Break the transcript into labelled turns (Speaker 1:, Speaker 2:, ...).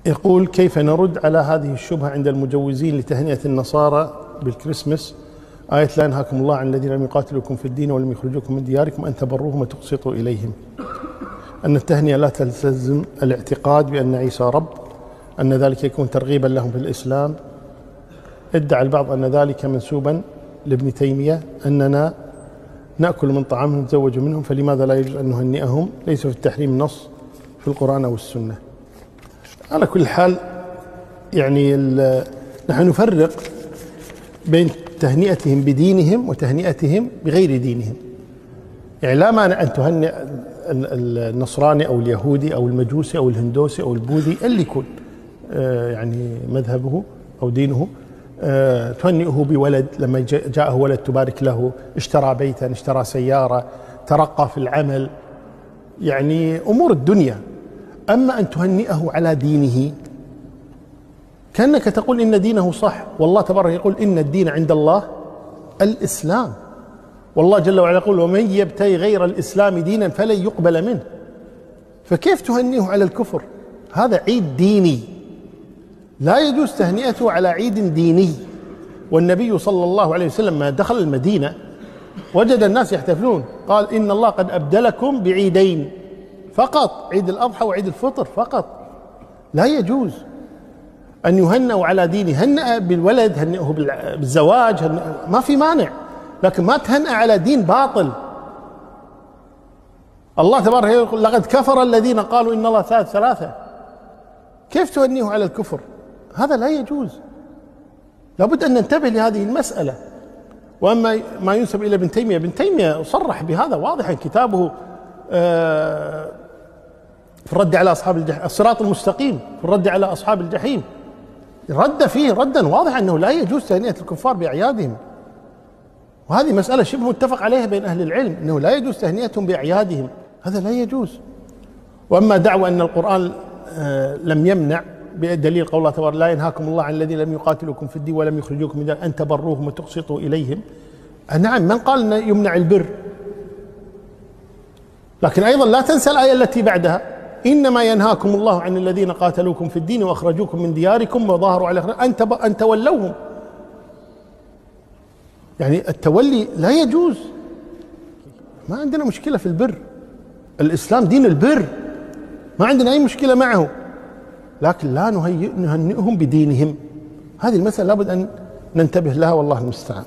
Speaker 1: يقول: كيف نرد على هذه الشبهة عند المجوزين لتهنئة النصارى بالكريسماس؟ آية: لا ينهاكم الله عن الذين لم يقاتلوكم في الدين ولم يخرجوكم من دياركم أن تبروهم وتقسطوا إليهم. أن التهنئة لا تلتزم الاعتقاد بأن عيسى رب، أن ذلك يكون ترغيبا لهم في الإسلام. ادعى البعض أن ذلك منسوبا لابن تيمية، أننا نأكل من طعامهم نتزوج منهم، فلماذا لا يجوز أن نهنئهم؟ ليس في التحريم نص في القرآن أو السنة. على كل حال يعني نحن نفرق بين تهنئتهم بدينهم وتهنئتهم بغير دينهم. يعني لا مانع أن تهنئ النصراني أو اليهودي أو المجوسي أو الهندوسي أو البوذي اللي يكون يعني مذهبه أو دينه، تهنئه بولد، لما جاءه ولد تبارك له، اشترى بيتا، اشترى سيارة، ترقى في العمل، يعني أمور الدنيا. أما أن تهنئه على دينه كأنك تقول إن دينه صح، والله تبارك يقول إن الدين عند الله الإسلام، والله جل وعلا يقول: ومن يبتغي غير الإسلام دينا فلن يقبل منه. فكيف تهنئه على الكفر؟ هذا عيد ديني، لا يجوز تهنئته على عيد ديني. والنبي صلى الله عليه وسلم ما دخل المدينة وجد الناس يحتفلون، قال: إن الله قد أبدلكم بعيدين فقط، عيد الأضحى وعيد الفطر فقط. لا يجوز أن يهنئوا على دينه. هنأ بالولد، هنئه بالزواج، ما في مانع، لكن ما تهنأ على دين باطل. الله تبارك يقول: لقد كفر الذين قالوا إن الله ثالث ثلاثة. كيف تهنئه على الكفر؟ هذا لا يجوز. لابد أن ننتبه لهذه المسألة. وأما ما ينسب إلى ابن تيمية، ابن تيمية صرح بهذا واضحا، كتابه في الرد على أصحاب الجحيم، الصراط المستقيم، في الرد على أصحاب الجحيم، رد فيه ردا واضحا أنه لا يجوز تهنئة الكفار بأعيادهم. وهذه مسألة شبه متفق عليها بين أهل العلم، أنه لا يجوز تهنئتهم بأعيادهم، هذا لا يجوز. وأما دعوى أن القرآن لم يمنع بدليل قول الله تبارك: لا ينهاكم الله عن الذين لم يقاتلوكم في الدين ولم يخرجوكم من دياركم أن تبروهم وتقسطوا إليهم. نعم، من قال أن يمنع البر؟ لكن أيضا لا تنسى الآية التي بعدها: إنما ينهاكم الله عن الذين قاتلوكم في الدين وأخرجوكم من دياركم وظاهروا على أن تولوهم. يعني التولي لا يجوز. ما عندنا مشكلة في البر، الإسلام دين البر، ما عندنا أي مشكلة معه، لكن لا نهنئهم بدينهم. هذه المسألة لابد أن ننتبه لها، والله المستعان.